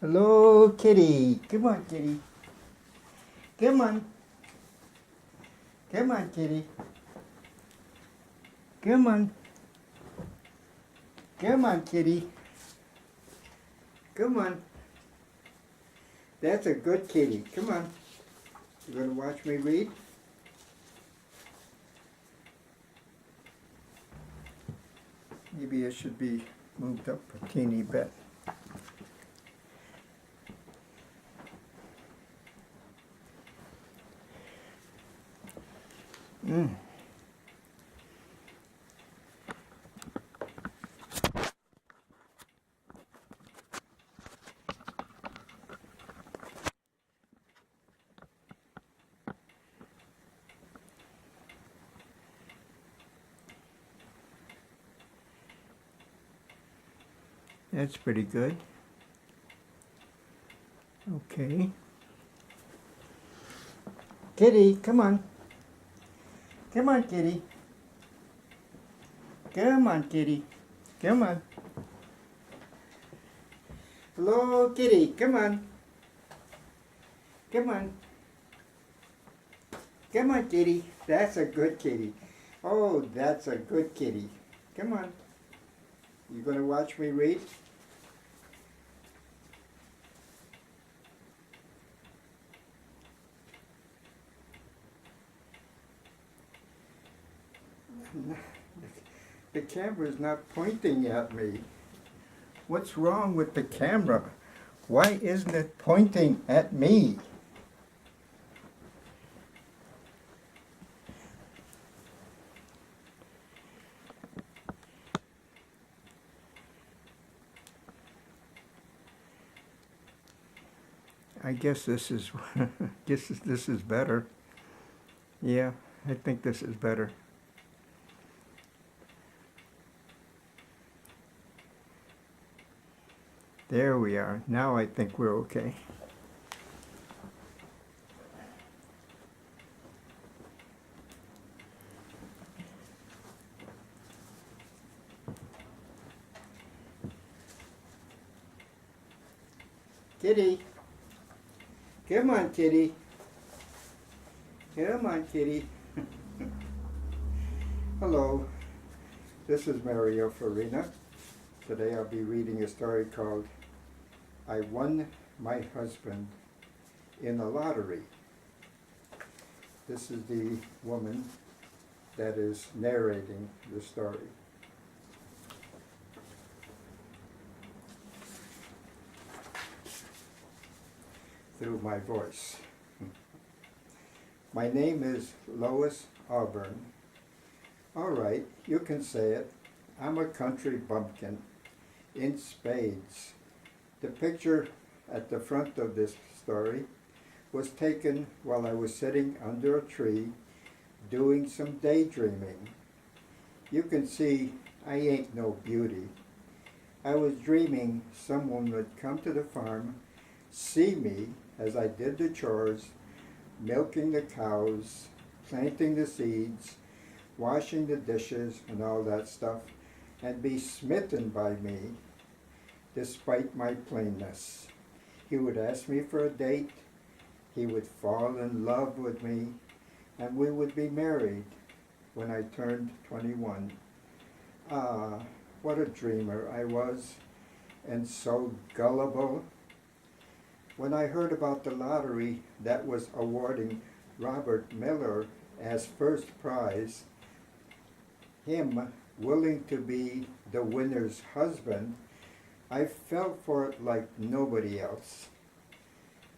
Hello, kitty. Come on, kitty. Come on. Come on, kitty. Come on. Come on, kitty. Come on. That's a good kitty. Come on. You gonna watch me read? Maybe it should be moved up a teeny bit. Mm. That's pretty good. Okay. Kitty, come on. Come on, kitty. Come on, kitty. Come on. Hello, kitty. Come on. Come on. Come on, kitty. That's a good kitty. Oh, that's a good kitty. Come on. You gonna watch me read? The camera's not pointing at me. What's wrong with the camera? Why isn't it pointing at me? I guess this is this is better. Yeah, I think this is better. There we are. Now I think we're okay. Kitty. Come on, kitty. Come on, kitty. Hello. This is Mario Farina. Today I'll be reading a story called I Won My Husband in a Lottery. This is the woman that is narrating the story. Through my voice. My name is Lois Auburn. All right, you can say it. I'm a country bumpkin in spades. The picture at the front of this story was taken while I was sitting under a tree doing some daydreaming. You can see I ain't no beauty. I was dreaming someone would come to the farm, see me as I did the chores, milking the cows, planting the seeds, washing the dishes and all that stuff, and be smitten by me despite my plainness. He would ask me for a date, he would fall in love with me, and we would be married when I turned 21. Ah, what a dreamer I was, and so gullible. When I heard about the lottery that was awarding Robert Miller as first prize, him willing to be the winner's husband, I fell for it like nobody else.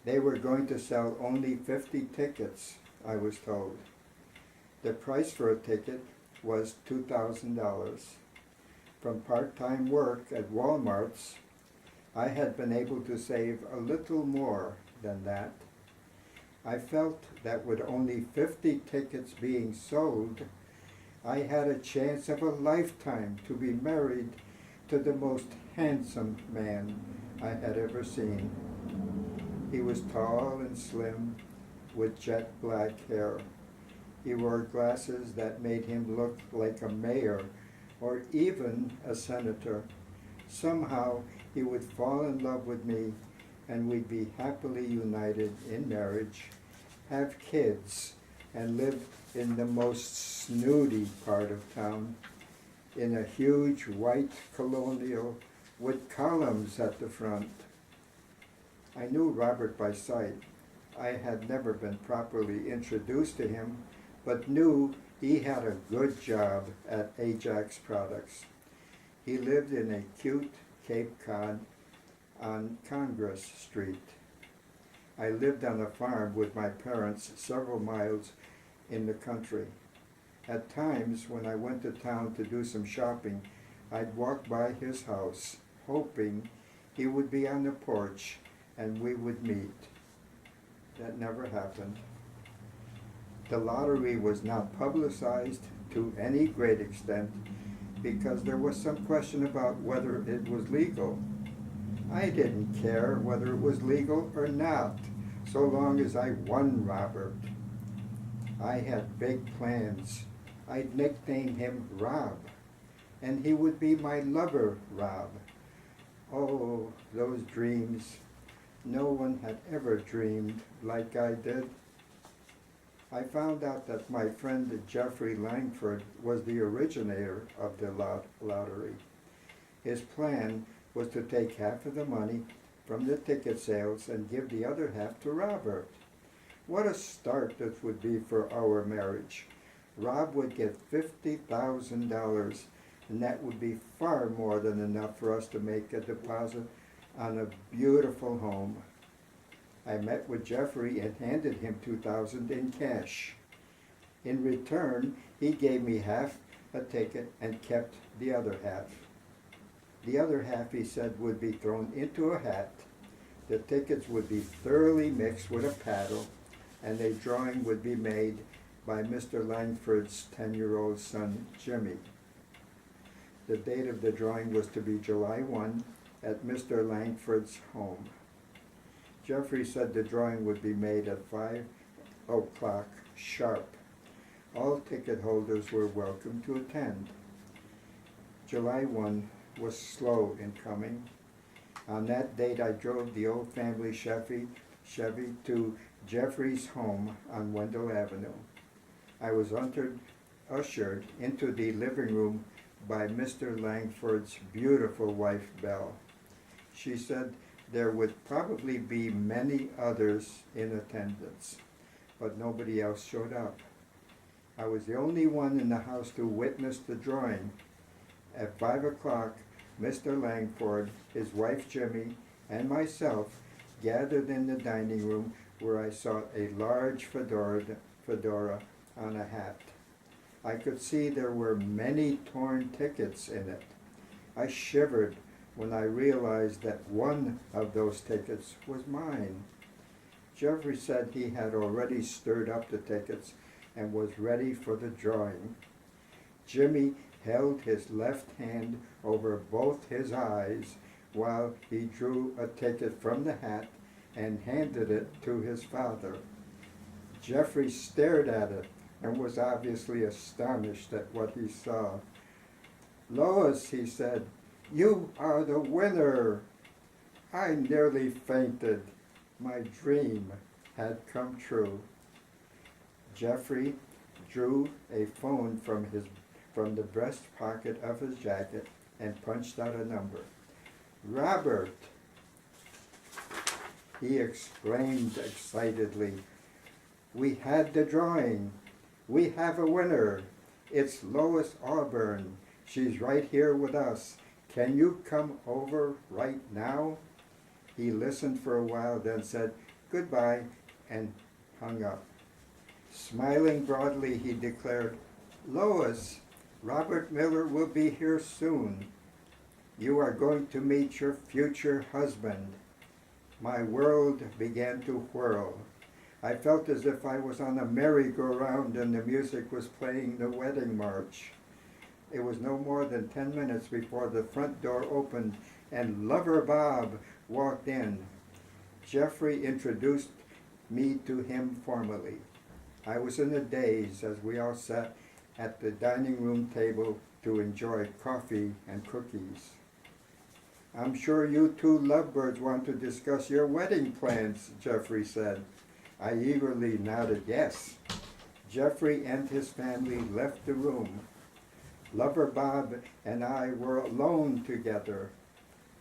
They were going to sell only 50 tickets, I was told. The price for a ticket was $2,000. From part-time work at Walmart's, I had been able to save a little more than that. I felt that with only 50 tickets being sold, I had a chance of a lifetime to be married to the most handsome man I had ever seen. He was tall and slim, with jet black hair. He wore glasses that made him look like a mayor or even a senator. Somehow he would fall in love with me and we'd be happily united in marriage, have kids, and live in the most snooty part of town, in a huge white colonial with columns at the front. I knew Robert by sight. I had never been properly introduced to him, but knew he had a good job at Ajax Products. He lived in a cute Cape Cod on Congress Street. I lived on a farm with my parents several miles in the country. At times, when I went to town to do some shopping, I'd walk by his house, hoping he would be on the porch and we would meet. That never happened. The lottery was not publicized to any great extent because there was some question about whether it was legal. I didn't care whether it was legal or not, so long as I won Robert. I had big plans. I'd nickname him Rob, and he would be my lover, Rob. Oh, those dreams. No one had ever dreamed like I did. I found out that my friend Jeffrey Langford was the originator of the lottery. His plan was to take half of the money from the ticket sales and give the other half to Robert. What a start this would be for our marriage. Rob would get $50,000, and that would be far more than enough for us to make a deposit on a beautiful home. I met with Jeffrey and handed him $2,000 in cash. In return, he gave me half a ticket and kept the other half. The other half, he said, would be thrown into a hat. The tickets would be thoroughly mixed with a paddle, and a drawing would be made by Mr. Langford's 10-year-old son, Jimmy. The date of the drawing was to be July 1 at Mr. Langford's home. Jeffrey said the drawing would be made at 5 o'clock sharp. All ticket holders were welcome to attend. July 1 was slow in coming. On that date, I drove the old family Chevy to Jeffrey's home on Wendell Avenue. I was ushered into the living room by Mr. Langford's beautiful wife, Belle. She said there would probably be many others in attendance, but nobody else showed up. I was the only one in the house to witness the drawing. At 5 o'clock, Mr. Langford, his wife Jimmy, and myself gathered in the dining room where I saw a large fedora on a hat. I could see there were many torn tickets in it. I shivered when I realized that one of those tickets was mine. Jeffrey said he had already stirred up the tickets and was ready for the drawing. Jimmy held his left hand over both his eyes while he drew a ticket from the hat and handed it to his father. Jeffrey stared at it and was obviously astonished at what he saw. "Lois," he said, "you are the winner." I nearly fainted. My dream had come true. Jeffrey drew a phone from the breast pocket of his jacket and punched out a number. "Robert," he exclaimed excitedly, "we had the drawing. We have a winner. It's Lois Auburn. She's right here with us. Can you come over right now?" He listened for a while, then said goodbye and hung up. Smiling broadly, he declared, "Lois, Robert Miller will be here soon. You are going to meet your future husband." My world began to whirl. I felt as if I was on a merry-go-round and the music was playing the wedding march. It was no more than 10 minutes before the front door opened and Lover Bob walked in. Jeffrey introduced me to him formally. I was in a daze as we all sat at the dining room table to enjoy coffee and cookies. I'm sure you two lovebirds want to discuss your wedding plans, Jeffrey said. I eagerly nodded yes. Jeffrey and his family left the room. Lover Bob and I were alone together.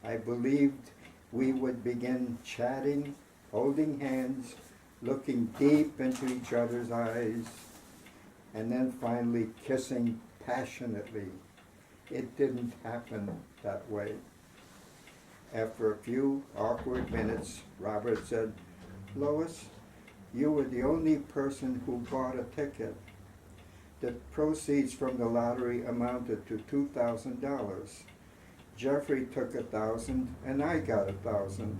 I believed we would begin chatting, holding hands, looking deep into each other's eyes, and then finally kissing passionately. It didn't happen that way. After a few awkward minutes, Robert said, Lois, you were the only person who bought a ticket. The proceeds from the lottery amounted to $2,000. Jeffrey took $1,000 and I got $1,000.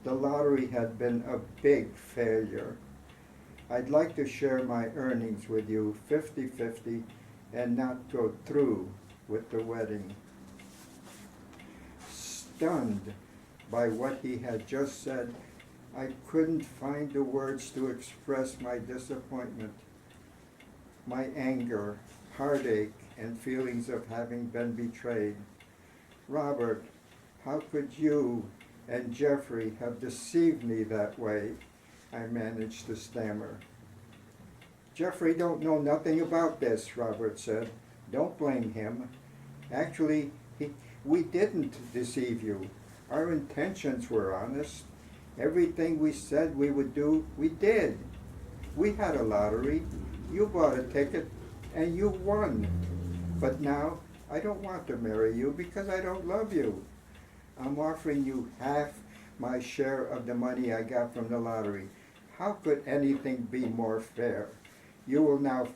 The lottery had been a big failure. I'd like to share my earnings with you 50-50 and not go through with the wedding. Stunned by what he had just said, I couldn't find the words to express my disappointment, my anger, heartache, and feelings of having been betrayed. Robert, how could you and Jeffrey have deceived me that way? I managed to stammer. Jeffrey don't know nothing about this, Robert said. Don't blame him. Actually, we didn't deceive you. Our intentions were honest. Everything we said we would do, we did. We had a lottery. You bought a ticket, and you won. But now, I don't want to marry you because I don't love you. I'm offering you half my share of the money I got from the lottery. How could anything be more fair? You will now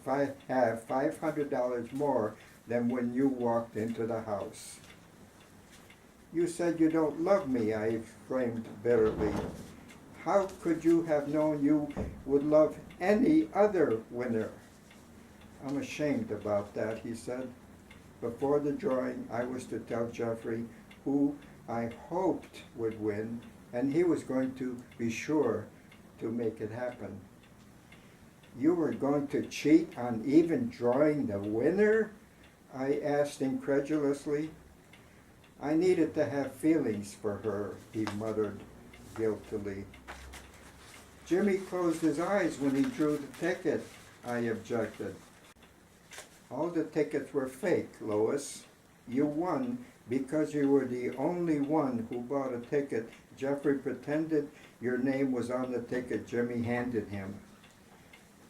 have $500 more than when you walked into the house. You said you don't love me, I exclaimed bitterly. How could you have known you would love any other winner? I'm ashamed about that, he said. Before the drawing, I was to tell Jeffrey who I hoped would win, and he was going to be sure to make it happen. You were going to cheat on even drawing the winner? I asked incredulously. I needed to have feelings for her, he muttered guiltily. Jimmy closed his eyes when he drew the ticket, I objected. All the tickets were fake, Lois. You won because you were the only one who bought a ticket. Jeffrey pretended your name was on the ticket Jimmy handed him.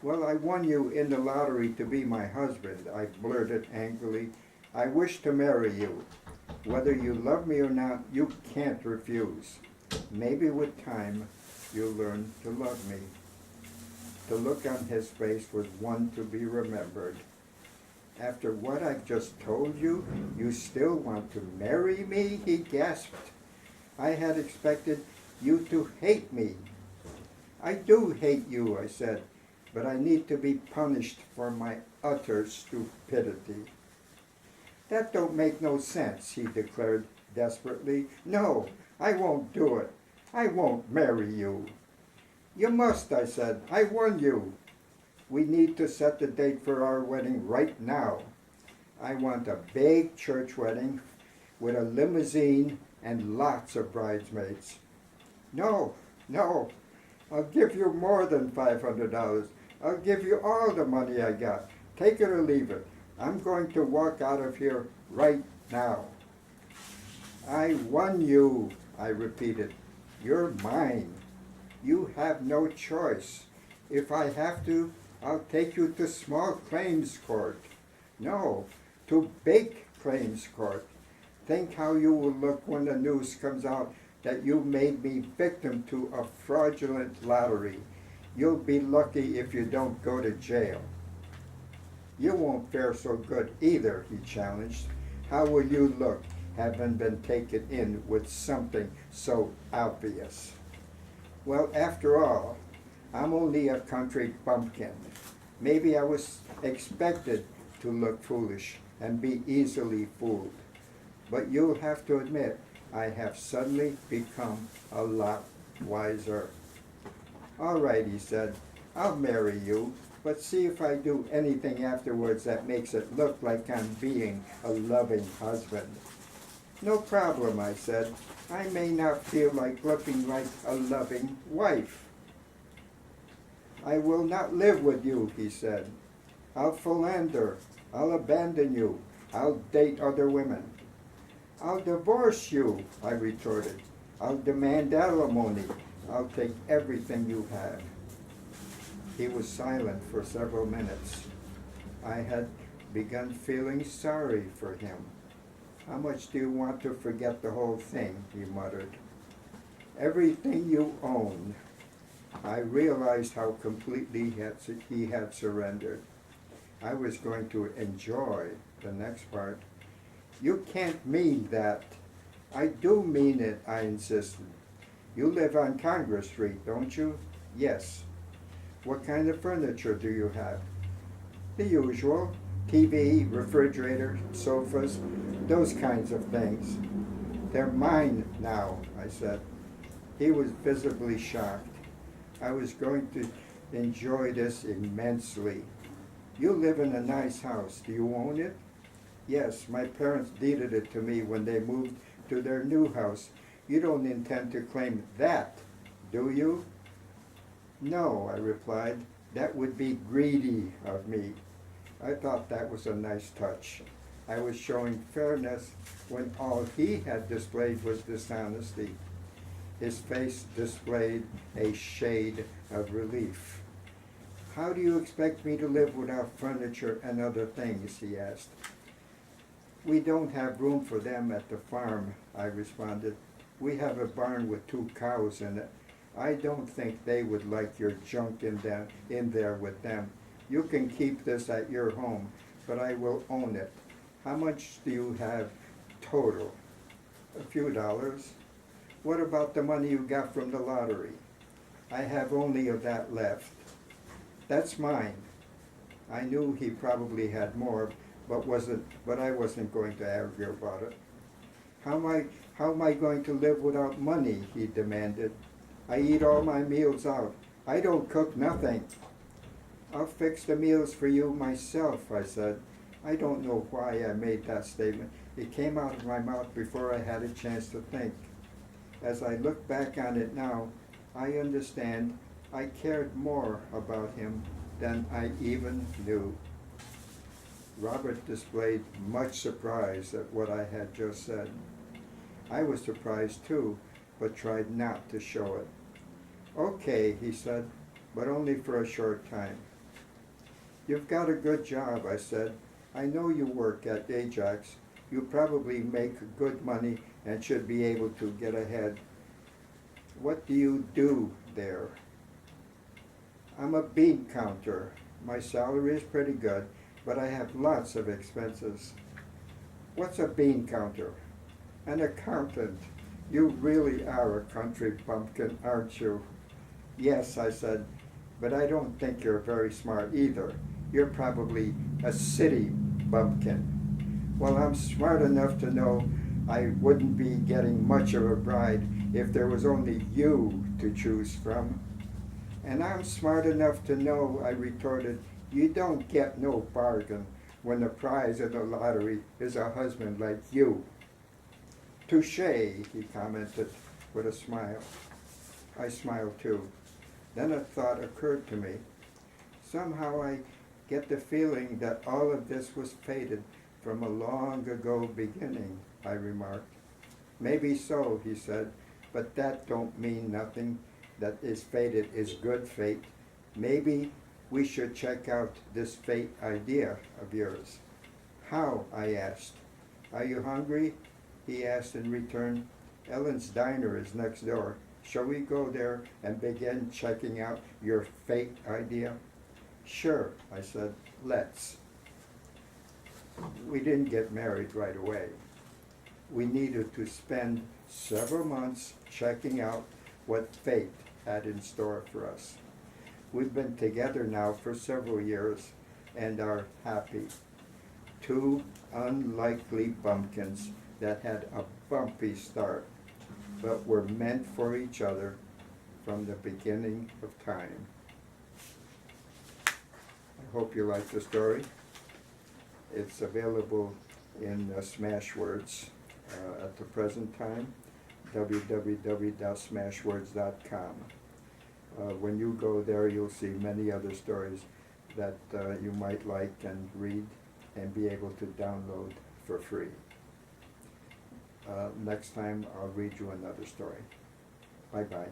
Well, I won you in the lottery to be my husband, I blurted angrily. I wish to marry you. Whether you love me or not, you can't refuse. Maybe with time, you'll learn to love me. The look on his face was one to be remembered. After what I've just told you, you still want to marry me? He gasped. I had expected you to hate me. I do hate you, I said, but I need to be punished for my utter stupidity. That don't make no sense, he declared desperately. No, I won't do it. I won't marry you. You must, I said. I won you. We need to set the date for our wedding right now. I want a big church wedding with a limousine and lots of bridesmaids. No, I'll give you more than $500. I'll give you all the money I got. Take it or leave it. I'm going to walk out of here right now. I won you, I repeated. You're mine. You have no choice. If I have to, I'll take you to small claims court. No, to big claims court. Think how you will look when the news comes out that you made me victim to a fraudulent lottery. You'll be lucky if you don't go to jail. You won't fare so good either, he challenged. How will you look having been taken in with something so obvious? Well, after all, I'm only a country bumpkin. Maybe I was expected to look foolish and be easily fooled. But you'll have to admit, I have suddenly become a lot wiser. All right, he said, I'll marry you, but see if I do anything afterwards that makes it look like I'm being a loving husband. No problem, I said. I may not feel like looking like a loving wife. I will not live with you, he said. I'll philander. I'll abandon you. I'll date other women. I'll divorce you, I retorted. I'll demand alimony. I'll take everything you have. He was silent for several minutes. I had begun feeling sorry for him. How much do you want to forget the whole thing? He muttered. Everything you own. I realized how completely he had surrendered. I was going to enjoy the next part. You can't mean that. I do mean it, I insisted. You live on Congress Street, don't you? Yes. What kind of furniture do you have? The usual. TV, refrigerator, sofas, those kinds of things. They're mine now, I said. He was visibly shocked. I was going to enjoy this immensely. You live in a nice house. Do you own it? Yes, my parents deeded it to me when they moved to their new house. You don't intend to claim that, do you? No, I replied. That would be greedy of me. I thought that was a nice touch. I was showing fairness when all he had displayed was dishonesty. His face displayed a shade of relief. How do you expect me to live without furniture and other things? He asked. We don't have room for them at the farm, I responded. We have a barn with 2 cows in it. I don't think they would like your junk in there with them. You can keep this at your home, but I will own it. How much do you have total? A few dollars. What about the money you got from the lottery? I have only of that left. That's mine. I knew he probably had more, but I wasn't going to argue about it. How am I going to live without money? He demanded. I eat all my meals out. I don't cook nothing. I'll fix the meals for you myself, I said. I don't know why I made that statement. It came out of my mouth before I had a chance to think. As I look back on it now, I understand I cared more about him than I even knew. Robert displayed much surprise at what I had just said. I was surprised too, but tried not to show it. Okay, he said, but only for a short time. You've got a good job, I said. I know you work at Ajax. You probably make good money and should be able to get ahead. What do you do there? I'm a bean counter. My salary is pretty good, but I have lots of expenses. What's a bean counter? An accountant. You really are a country bumpkin, aren't you? Yes, I said, but I don't think you're very smart either. You're probably a city bumpkin. Well, I'm smart enough to know I wouldn't be getting much of a bride if there was only you to choose from. And I'm smart enough to know, I retorted, you don't get no bargain when the prize of the lottery is a husband like you. Touché, he commented with a smile. I smiled too. Then a thought occurred to me. Somehow I get the feeling that all of this was fated from a long ago beginning, I remarked. Maybe so, he said, but that don't mean nothing. That is fated is good fate. Maybe we should check out this fate idea of yours. How? I asked. Are you hungry? He asked in return. Ellen's diner is next door. Shall we go there and begin checking out your fate idea? Sure, I said, let's. We didn't get married right away. We needed to spend several months checking out what fate had in store for us. We've been together now for several years and are happy. 2 unlikely bumpkins that had a bumpy start, but were meant for each other from the beginning of time. I hope you like the story. It's available in Smashwords, at the present time, www.smashwords.com. When you go there, you'll see many other stories that you might like and read and be able to download for free. Next time, I'll read you another story. Bye-bye.